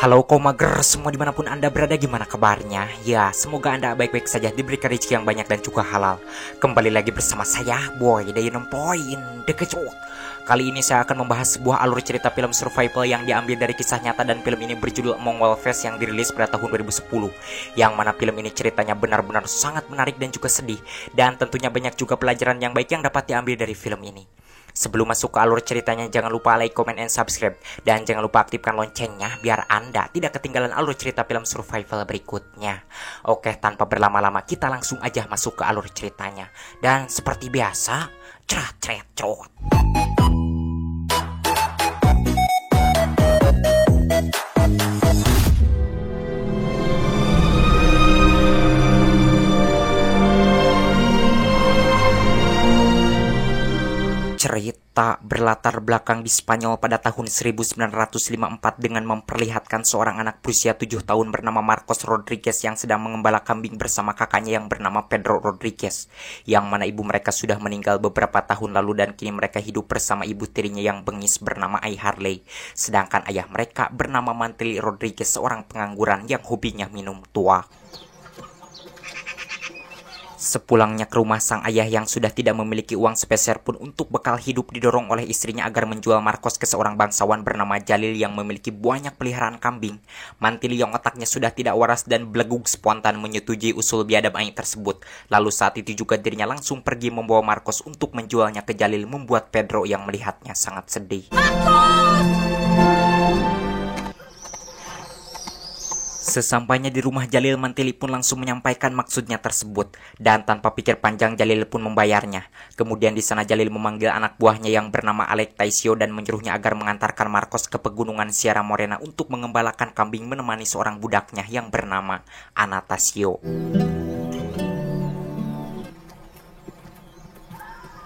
Halo Komager, semua dimanapun Anda berada, gimana kabarnya? Ya, semoga Anda baik-baik saja, diberikan rezeki yang banyak dan juga halal. Kembali lagi bersama saya, Boy dari Nempoin Dekecot. Kali ini saya akan membahas sebuah alur cerita film survival yang diambil dari kisah nyata, dan film ini berjudul Among Wolves yang dirilis pada tahun 2010. Yang mana film ini ceritanya benar-benar sangat menarik dan juga sedih, dan tentunya banyak juga pelajaran yang baik yang dapat diambil dari film ini. Sebelum masuk ke alur ceritanya, jangan lupa like, comment, and subscribe. Dan jangan lupa aktifkan loncengnya biar Anda tidak ketinggalan alur cerita film survival berikutnya. Oke, tanpa berlama-lama kita langsung aja masuk ke alur ceritanya. Dan seperti biasa, cerot. Cerita berlatar belakang di Spanyol pada tahun 1954 dengan memperlihatkan seorang anak berusia 7 tahun bernama Marcos Rodriguez yang sedang mengembala kambing bersama kakaknya yang bernama Pedro Rodriguez, yang mana ibu mereka sudah meninggal beberapa tahun lalu dan kini mereka hidup bersama ibu tirinya yang bengis bernama Ai Harley. Sedangkan ayah mereka bernama Mantili Rodriguez, seorang pengangguran yang hobinya minum tua. Sepulangnya ke rumah, sang ayah yang sudah tidak memiliki uang sepeser pun untuk bekal hidup didorong oleh istrinya agar menjual Marcos ke seorang bangsawan bernama Jalil yang memiliki banyak peliharaan kambing. Mantili yang otaknya sudah tidak waras dan belegug spontan menyetujui usul biadab Ai tersebut. Lalu saat itu juga dirinya langsung pergi membawa Marcos untuk menjualnya ke Jalil, membuat Pedro yang melihatnya sangat sedih. Sesampainya di rumah Jalil, Mantili pun langsung menyampaikan maksudnya tersebut, dan tanpa pikir panjang Jalil pun membayarnya. Kemudian di sana Jalil memanggil anak buahnya yang bernama Alex Taisio dan menyuruhnya agar mengantarkan Marcos ke pegunungan Sierra Morena untuk mengembalakan kambing menemani seorang budaknya yang bernama Anastasio.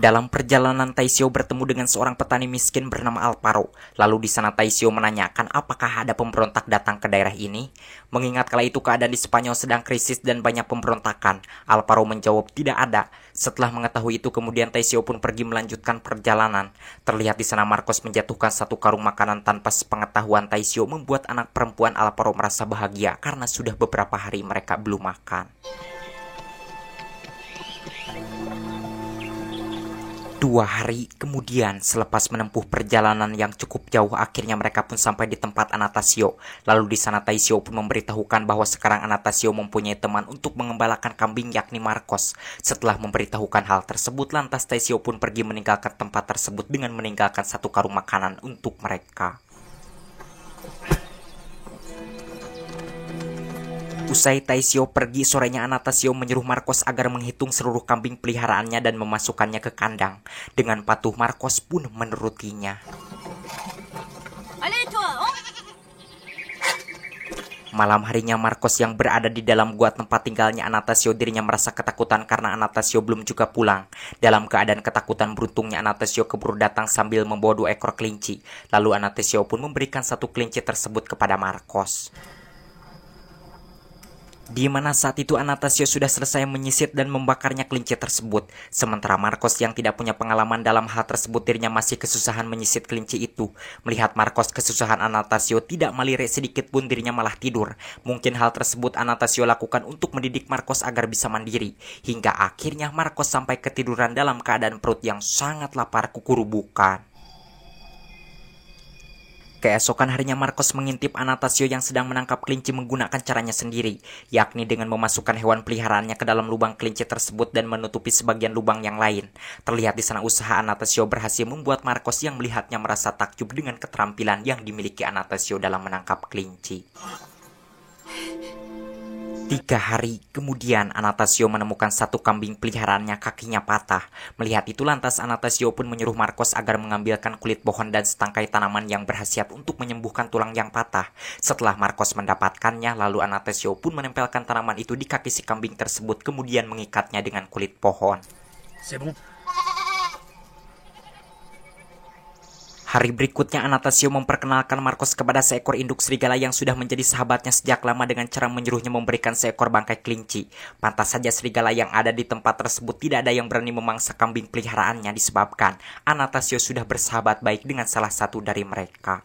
Dalam perjalanan, Taisio bertemu dengan seorang petani miskin bernama Alvaro. Lalu di sana Taisio menanyakan apakah ada pemberontak datang ke daerah ini. Mengingat kala itu keadaan di Spanyol sedang krisis dan banyak pemberontakan, Alvaro menjawab tidak ada. Setelah mengetahui itu, kemudian Taisio pun pergi melanjutkan perjalanan. Terlihat di sana Marcos menjatuhkan satu karung makanan tanpa sepengetahuan Taisio, membuat anak perempuan Alvaro merasa bahagia karena sudah beberapa hari mereka belum makan. 2 hari kemudian, selepas menempuh perjalanan yang cukup jauh, akhirnya mereka pun sampai di tempat Anastasio. Lalu di sana Taisio pun memberitahukan bahwa sekarang Anastasio mempunyai teman untuk mengembalakan kambing, yakni Marcos. Setelah memberitahukan hal tersebut, lantas Taisio pun pergi meninggalkan tempat tersebut dengan meninggalkan satu karung makanan untuk mereka. Usai Taisio pergi, sorenya Anastasio menyuruh Marcos agar menghitung seluruh kambing peliharaannya dan memasukkannya ke kandang. Dengan patuh, Marcos pun menurutinya. Malam harinya Marcos yang berada di dalam gua tempat tinggalnya Anastasio, dirinya merasa ketakutan karena Anastasio belum juga pulang. Dalam keadaan ketakutan, beruntungnya Anastasio keburu datang sambil membawa 2 ekor kelinci. Lalu Anastasio pun memberikan satu kelinci tersebut kepada Marcos. Di mana saat itu Anastasio sudah selesai menyisit dan membakarnya kelinci tersebut. Sementara Marcos yang tidak punya pengalaman dalam hal tersebut, dirinya masih kesusahan menyisit kelinci itu. Melihat Marcos kesusahan, Anastasio tidak melirik sedikit pun, dirinya malah tidur. Mungkin hal tersebut Anastasio lakukan untuk mendidik Marcos agar bisa mandiri. Hingga akhirnya Marcos sampai ketiduran dalam keadaan perut yang sangat lapar kukurubukan. Keesokan harinya Marcos mengintip Anastasio yang sedang menangkap kelinci menggunakan caranya sendiri, yakni dengan memasukkan hewan peliharaannya ke dalam lubang kelinci tersebut dan menutupi sebagian lubang yang lain. Terlihat di sana usaha Anastasio berhasil membuat Marcos yang melihatnya merasa takjub dengan keterampilan yang dimiliki Anastasio dalam menangkap kelinci. 3 hari kemudian, Anastasio menemukan satu kambing peliharaannya kakinya patah. Melihat itu, lantas Anastasio pun menyuruh Marcos agar mengambilkan kulit pohon dan setangkai tanaman yang berkhasiat untuk menyembuhkan tulang yang patah. Setelah Marcos mendapatkannya, lalu Anastasio pun menempelkan tanaman itu di kaki si kambing tersebut, kemudian mengikatnya dengan kulit pohon. Hari berikutnya, Anastasio memperkenalkan Marcos kepada seekor induk serigala yang sudah menjadi sahabatnya sejak lama dengan cara menyuruhnya memberikan seekor bangkai kelinci. Pantas saja serigala yang ada di tempat tersebut tidak ada yang berani memangsa kambing peliharaannya disebabkan Anastasio sudah bersahabat baik dengan salah satu dari mereka.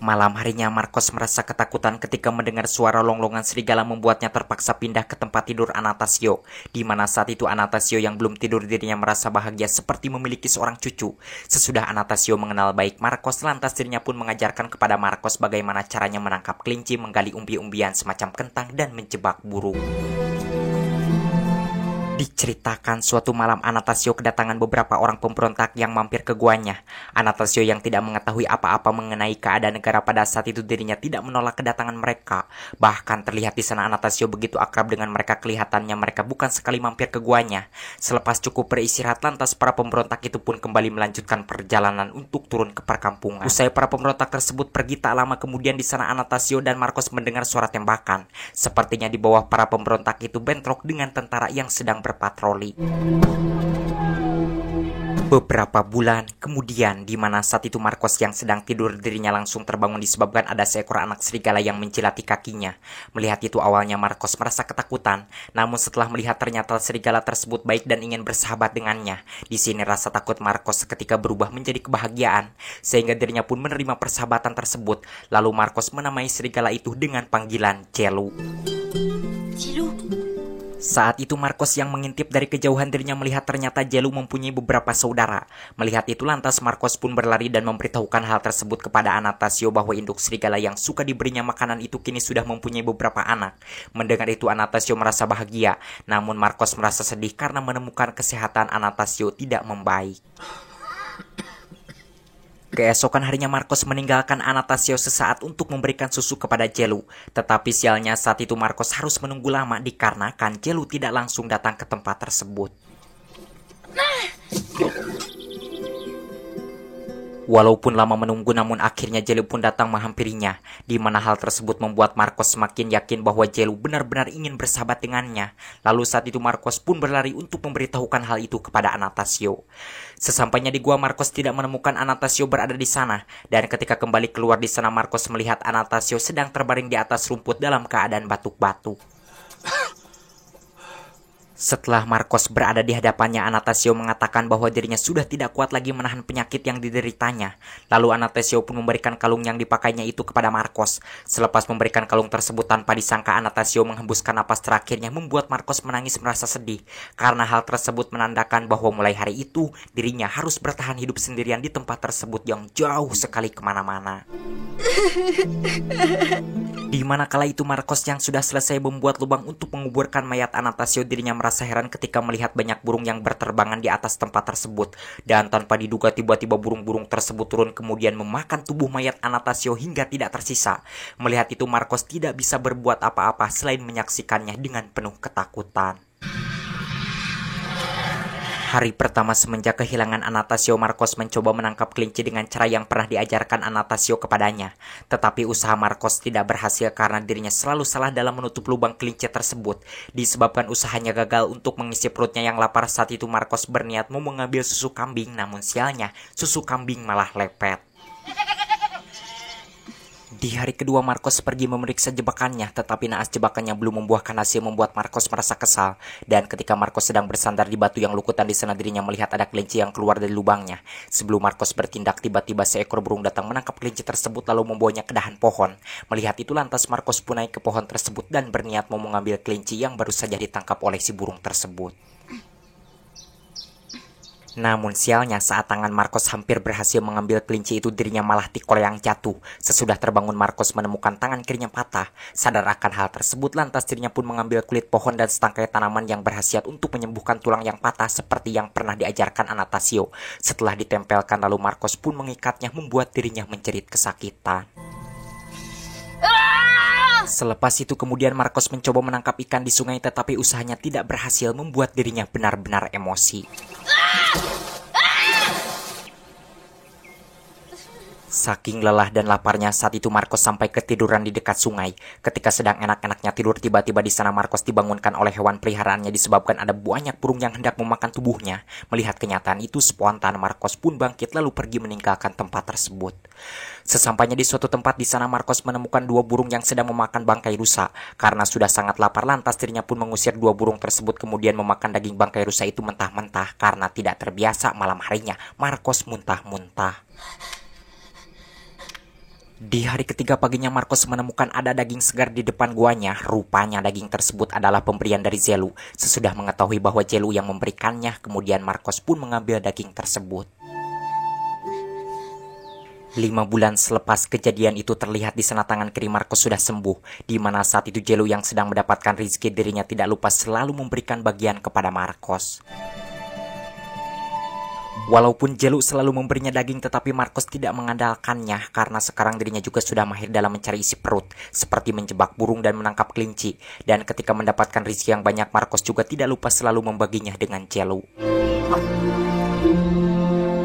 Malam harinya Marcos merasa ketakutan ketika mendengar suara longlongan serigala membuatnya terpaksa pindah ke tempat tidur Anastasio. Di mana saat itu Anastasio yang belum tidur dirinya merasa bahagia seperti memiliki seorang cucu. Sesudah Anastasio mengenal baik Marcos, lantas dirinya pun mengajarkan kepada Marcos bagaimana caranya menangkap kelinci, menggali umbi-umbian semacam kentang, dan menjebak burung. Diceritakan suatu malam Anastasio kedatangan beberapa orang pemberontak yang mampir ke guanya. Anastasio yang tidak mengetahui apa-apa mengenai keadaan negara pada saat itu dirinya tidak menolak kedatangan mereka. Bahkan terlihat di sana Anastasio begitu akrab dengan mereka, kelihatannya mereka bukan sekali mampir ke guanya. Selepas cukup beristirahat, lantas para pemberontak itu pun kembali melanjutkan perjalanan untuk turun ke perkampungan. Usai para pemberontak tersebut pergi, tak lama kemudian di sana Anastasio dan Marcos mendengar suara tembakan. Sepertinya di bawah para pemberontak itu bentrok dengan tentara yang sedang berpatroli. Beberapa bulan kemudian, di mana saat itu Marcos yang sedang tidur dirinya langsung terbangun disebabkan ada seekor anak serigala yang menjilati kakinya. Melihat itu awalnya Marcos merasa ketakutan, namun setelah melihat ternyata serigala tersebut baik dan ingin bersahabat dengannya, di sini rasa takut Marcos seketika berubah menjadi kebahagiaan, sehingga dirinya pun menerima persahabatan tersebut. Lalu Marcos menamai serigala itu dengan panggilan Celu. Saat itu Marcos yang mengintip dari kejauhan dirinya melihat ternyata Celu mempunyai beberapa saudara. Melihat itu lantas Marcos pun berlari dan memberitahukan hal tersebut kepada Anastasio bahwa induk serigala yang suka diberinya makanan itu kini sudah mempunyai beberapa anak. Mendengar itu Anastasio merasa bahagia, namun Marcos merasa sedih karena menemukan kesehatan Anastasio tidak membaik. Keesokan harinya Marcos meninggalkan Anastasio sesaat untuk memberikan susu kepada Celu. Tetapi sialnya saat itu Marcos harus menunggu lama dikarenakan Celu tidak langsung datang ke tempat tersebut. Walaupun lama menunggu, namun akhirnya Celu pun datang menghampirinya, di mana hal tersebut membuat Marcos semakin yakin bahwa Celu benar-benar ingin bersahabat dengannya. Lalu saat itu Marcos pun berlari untuk memberitahukan hal itu kepada Anastasio. Sesampainya di gua, Marcos tidak menemukan Anastasio berada di sana, dan ketika kembali keluar di sana Marcos melihat Anastasio sedang terbaring di atas rumput dalam keadaan batuk-batuk. Setelah Marcos berada di hadapannya, Anastasio mengatakan bahwa dirinya sudah tidak kuat lagi menahan penyakit yang dideritanya. Lalu Anastasio pun memberikan kalung yang dipakainya itu kepada Marcos. Selepas memberikan kalung tersebut, tanpa disangka Anastasio menghembuskan napas terakhirnya, membuat Marcos menangis merasa sedih. Karena hal tersebut menandakan bahwa mulai hari itu dirinya harus bertahan hidup sendirian di tempat tersebut yang jauh sekali kemana-mana. Di mana kala itu Marcos yang sudah selesai membuat lubang untuk menguburkan mayat Anastasio, dirinya merasa heran ketika melihat banyak burung yang berterbangan di atas tempat tersebut. Dan tanpa diduga tiba-tiba burung-burung tersebut turun kemudian memakan tubuh mayat Anastasio hingga tidak tersisa. Melihat itu Marcos tidak bisa berbuat apa-apa selain menyaksikannya dengan penuh ketakutan. Hari pertama semenjak kehilangan Anastasio, Marcos mencoba menangkap kelinci dengan cara yang pernah diajarkan Anastasio kepadanya. Tetapi usaha Marcos tidak berhasil karena dirinya selalu salah dalam menutup lubang kelinci tersebut. Disebabkan usahanya gagal untuk mengisi perutnya yang lapar, saat itu Marcos berniat mau mengambil susu kambing, namun sialnya susu kambing malah lepet. Di hari kedua Marcos pergi memeriksa jebakannya, tetapi naas jebakannya belum membuahkan hasil, membuat Marcos merasa kesal. Dan ketika Marcos sedang bersandar di batu yang lukutan, di sana dirinya melihat ada kelinci yang keluar dari lubangnya. Sebelum Marcos bertindak, tiba-tiba seekor burung datang menangkap kelinci tersebut lalu membawanya ke dahan pohon. Melihat itu lantas Marcos pun naik ke pohon tersebut dan berniat mau mengambil kelinci yang baru saja ditangkap oleh si burung tersebut. Namun sialnya saat tangan Marcos hampir berhasil mengambil kelinci itu, dirinya malah yang jatuh. Sesudah terbangun Marcos menemukan tangan kirinya patah. Sadar akan hal tersebut lantas dirinya pun mengambil kulit pohon dan setangkai tanaman yang berkhasiat untuk menyembuhkan tulang yang patah seperti yang pernah diajarkan Anastasio. Setelah ditempelkan lalu Marcos pun mengikatnya, membuat dirinya menjerit kesakitan. Selepas itu kemudian Marcos mencoba menangkap ikan di sungai, tetapi usahanya tidak berhasil, membuat dirinya benar-benar emosi. Saking lelah dan laparnya saat itu Marcos sampai ketiduran di dekat sungai. Ketika sedang enak-enaknya tidur, tiba-tiba di sana Marcos dibangunkan oleh hewan peliharaannya disebabkan ada banyak burung yang hendak memakan tubuhnya. Melihat kenyataan itu spontan Marcos pun bangkit lalu pergi meninggalkan tempat tersebut. Sesampainya di suatu tempat di sana Marcos menemukan dua burung yang sedang memakan bangkai rusa. Karena sudah sangat lapar lantas dirinya pun mengusir dua burung tersebut kemudian memakan daging bangkai rusa itu mentah-mentah. Karena tidak terbiasa malam harinya Marcos muntah-muntah. Di hari ketiga paginya Marcos menemukan ada daging segar di depan guanya. Rupanya daging tersebut adalah pemberian dari Zelu. Sesudah mengetahui bahwa Zelu yang memberikannya, kemudian Marcos pun mengambil daging tersebut. 5 bulan selepas kejadian itu terlihat di sana tangan kiri Marcos sudah sembuh, di mana saat itu Zelu yang sedang mendapatkan rezeki dirinya tidak lupa selalu memberikan bagian kepada Marcos. Walaupun Zelu selalu memberinya daging, tetapi Marcos tidak mengandalkannya karena sekarang dirinya juga sudah mahir dalam mencari isi perut, seperti menjebak burung dan menangkap kelinci. Dan ketika mendapatkan rezeki yang banyak, Marcos juga tidak lupa selalu membaginya dengan Zelu.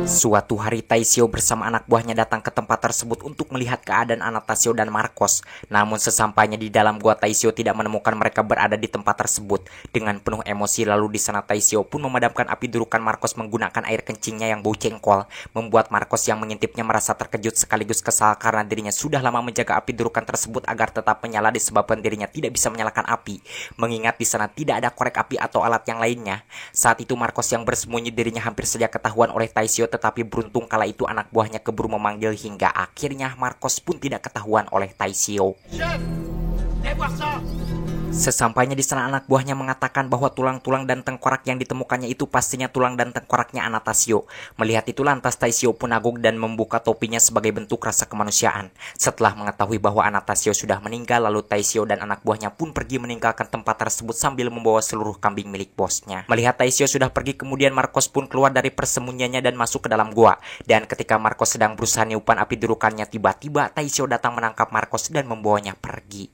Suatu hari Taisio bersama anak buahnya datang ke tempat tersebut untuk melihat keadaan Anastasio dan Marcos. Namun sesampainya di dalam gua, Taisio tidak menemukan mereka berada di tempat tersebut. Dengan penuh emosi lalu di sana Taisio pun memadamkan api durukan Marcos menggunakan air kencingnya yang bau jengkol. Membuat Marcos yang mengintipnya merasa terkejut sekaligus kesal karena dirinya sudah lama menjaga api durukan tersebut agar tetap menyala disebabkan dirinya tidak bisa menyalakan api. Mengingat di sana tidak ada korek api atau alat yang lainnya. Saat itu Marcos yang bersembunyi dirinya hampir saja ketahuan oleh Taisio, tetapi beruntung kala itu anak buahnya keburu memanggil hingga akhirnya Marcos pun tidak ketahuan oleh Taisio. Sesampainya di sana anak buahnya mengatakan bahwa tulang-tulang dan tengkorak yang ditemukannya itu pastinya tulang dan tengkoraknya Anastasio. Melihat itu lantas Taisio pun aguk dan membuka topinya sebagai bentuk rasa kemanusiaan. Setelah mengetahui bahwa Anastasio sudah meninggal, lalu Taisio dan anak buahnya pun pergi meninggalkan tempat tersebut sambil membawa seluruh kambing milik bosnya. Melihat Taisio sudah pergi, kemudian Marcos pun keluar dari persembunyiannya dan masuk ke dalam gua. Dan ketika Marcos sedang berusaha niupan api durukannya, tiba-tiba Taisio datang menangkap Marcos dan membawanya pergi.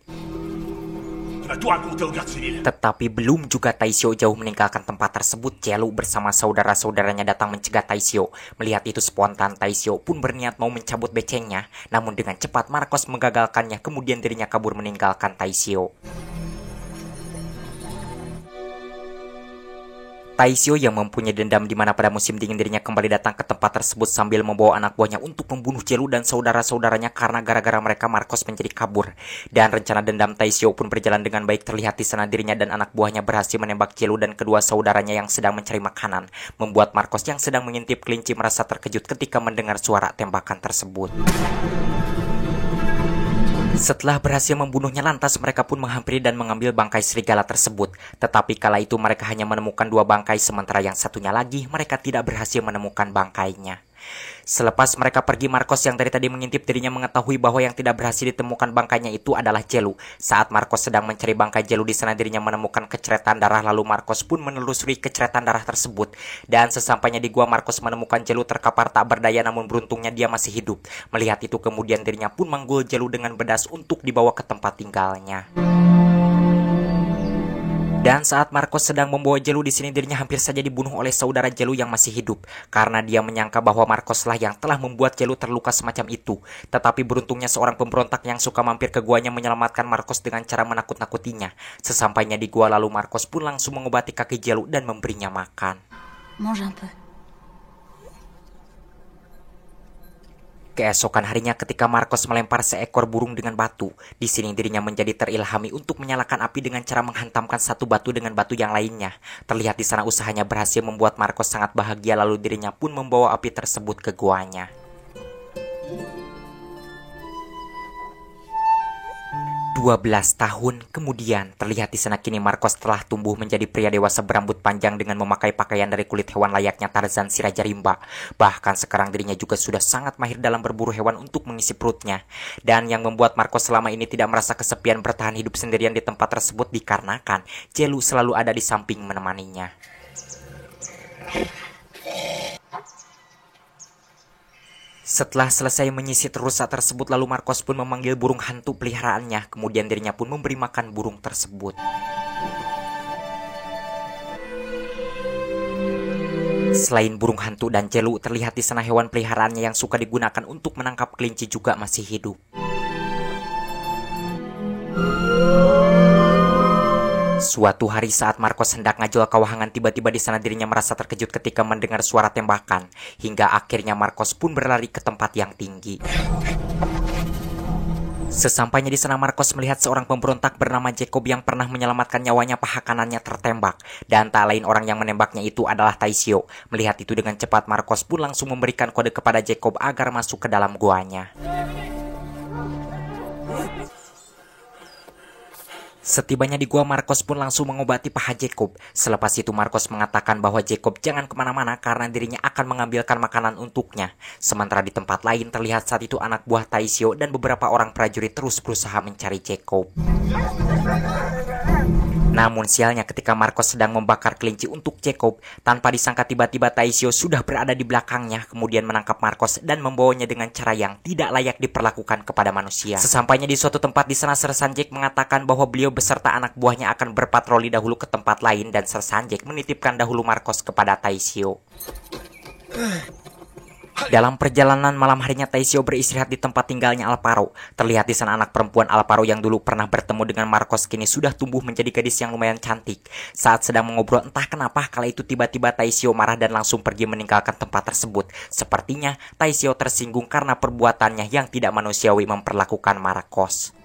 Tetapi belum juga Taisio jauh meninggalkan tempat tersebut, Zelu bersama saudara-saudaranya datang mencegah Taisio. Melihat itu spontan Taisio pun berniat mau mencabut becengnya, namun dengan cepat Marcos menggagalkannya, kemudian dirinya kabur meninggalkan Taisio. Taisio yang mempunyai dendam di mana pada musim dingin dirinya kembali datang ke tempat tersebut sambil membawa anak buahnya untuk membunuh Zelu dan saudara-saudaranya karena gara-gara mereka Marcos menjadi kabur. Dan rencana dendam Taisio pun berjalan dengan baik. Terlihat di sana dirinya dan anak buahnya berhasil menembak Zelu dan kedua saudaranya yang sedang mencari makanan, membuat Marcos yang sedang mengintip kelinci merasa terkejut ketika mendengar suara tembakan tersebut. Setelah berhasil membunuhnya, lantas mereka pun menghampiri dan mengambil bangkai serigala tersebut. Tetapi kala itu mereka hanya menemukan 2 bangkai, sementara yang satunya lagi mereka tidak berhasil menemukan bangkainya. Selepas mereka pergi, Marcos yang dari tadi mengintip dirinya mengetahui bahwa yang tidak berhasil ditemukan bangkainya itu adalah Zelu. Saat Marcos sedang mencari bangkai Zelu, di sana dirinya menemukan keceretan darah, lalu Marcos pun menelusuri keceretan darah tersebut. Dan sesampainya di gua, Marcos menemukan Zelu terkapar tak berdaya, namun beruntungnya dia masih hidup. Melihat itu kemudian dirinya pun menggul Zelu dengan bedas untuk dibawa ke tempat tinggalnya. Dan saat Marcos sedang membawa Zelu, di sini dirinya hampir saja dibunuh oleh saudara Zelu yang masih hidup karena dia menyangka bahwa Marcos lah yang telah membuat Zelu terluka semacam itu. Tetapi beruntungnya seorang pemberontak yang suka mampir ke guanya menyelamatkan Marcos dengan cara menakut-nakutinya. Sesampainya di gua, lalu Marcos pun langsung mengobati kaki Zelu dan memberinya makan. Mange un peu. Keesokan harinya ketika Marcos melempar seekor burung dengan batu, di sini dirinya menjadi terilhami untuk menyalakan api dengan cara menghantamkan satu batu dengan batu yang lainnya. Terlihat di sana usahanya berhasil membuat Marcos sangat bahagia, lalu dirinya pun membawa api tersebut ke guanya. 12 tahun kemudian, terlihat di sana kini Marcos telah tumbuh menjadi pria dewasa berambut panjang dengan memakai pakaian dari kulit hewan layaknya Tarzan si Raja Rimba. Bahkan sekarang dirinya juga sudah sangat mahir dalam berburu hewan untuk mengisi perutnya. Dan yang membuat Marcos selama ini tidak merasa kesepian bertahan hidup sendirian di tempat tersebut dikarenakan Zelu selalu ada di samping menemaninya. Setelah selesai menyisir rusa tersebut, lalu Marcos pun memanggil burung hantu peliharaannya. Kemudian dirinya pun memberi makan burung tersebut. Selain burung hantu dan Zelu, terlihat di sana hewan peliharaannya yang suka digunakan untuk menangkap kelinci juga masih hidup. Suatu hari saat Marcos hendak ngajul kawahangan, tiba-tiba di sana dirinya merasa terkejut ketika mendengar suara tembakan. Hingga akhirnya Marcos pun berlari ke tempat yang tinggi. Sesampainya di sana Marcos melihat seorang pemberontak bernama Jacob yang pernah menyelamatkan nyawanya paha kanannya tertembak. Dan tak lain orang yang menembaknya itu adalah Taisio. Melihat itu dengan cepat Marcos pun langsung memberikan kode kepada Jacob agar masuk ke dalam guanya. Setibanya di gua, Marcos pun langsung mengobati paha Jacob. Selepas itu Marcos mengatakan bahwa Jacob jangan kemana-mana karena dirinya akan mengambilkan makanan untuknya. Sementara di tempat lain terlihat saat itu anak buah Taishio dan beberapa orang prajurit terus berusaha mencari Jacob. Namun sialnya ketika Marcos sedang membakar kelinci untuk Jacob, tanpa disangka tiba-tiba Taishio sudah berada di belakangnya, kemudian menangkap Marcos dan membawanya dengan cara yang tidak layak diperlakukan kepada manusia. Sesampainya di suatu tempat di sana, Sir Sanjay mengatakan bahwa beliau beserta anak buahnya akan berpatroli dahulu ke tempat lain dan Sir Sanjay menitipkan dahulu Marcos kepada Taishio. Dalam perjalanan malam harinya, Taishio beristirahat di tempat tinggalnya Alparo. Terlihat di sana anak perempuan Alparo yang dulu pernah bertemu dengan Marcos kini sudah tumbuh menjadi gadis yang lumayan cantik. Saat sedang mengobrol, entah kenapa kala itu tiba-tiba Taishio marah dan langsung pergi meninggalkan tempat tersebut. Sepertinya Taishio tersinggung karena perbuatannya yang tidak manusiawi memperlakukan Marcos.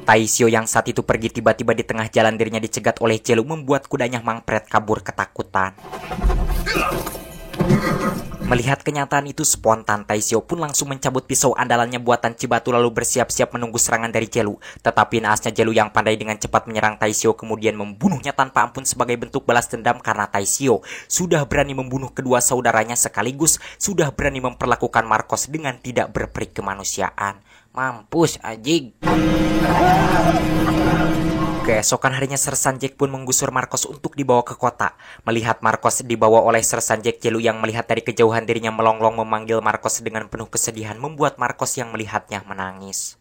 Taishio yang saat itu pergi tiba-tiba di tengah jalan dirinya dicegat oleh Jelu, membuat kudanya mangpret kabur ketakutan. Melihat kenyataan itu spontan, Taishio pun langsung mencabut pisau andalannya buatan Cibatu lalu bersiap-siap menunggu serangan dari Jelu. Tetapi naasnya Jelu yang pandai dengan cepat menyerang Taishio kemudian membunuhnya tanpa ampun sebagai bentuk balas dendam karena Taishio sudah berani membunuh kedua saudaranya sekaligus sudah berani memperlakukan Marcos dengan tidak berperi kemanusiaan. Mampus anjing. Keesokan harinya Sir Sanjay pun menggusur Marcos untuk dibawa ke kota. Melihat Marcos dibawa oleh Sir Sanjay, Jelu yang melihat dari kejauhan dirinya melonglong memanggil Marcos dengan penuh kesedihan membuat Marcos yang melihatnya menangis.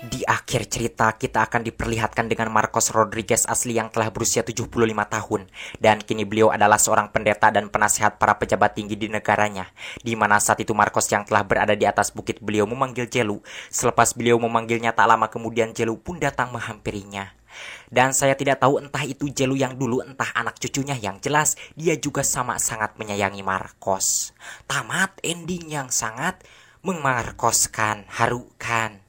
Di akhir cerita kita akan diperlihatkan dengan Marcos Rodriguez asli yang telah berusia 75 tahun dan kini beliau adalah seorang pendeta dan penasehat para pejabat tinggi di negaranya. Di mana saat itu Marcos yang telah berada di atas bukit beliau memanggil Jelu. Selepas beliau memanggilnya tak lama kemudian Jelu pun datang menghampirinya. Dan saya tidak tahu entah itu Jelu yang dulu entah anak cucunya, yang jelas dia juga sama sangat menyayangi Marcos. Tamat ending yang sangat memarkoskan, harukan.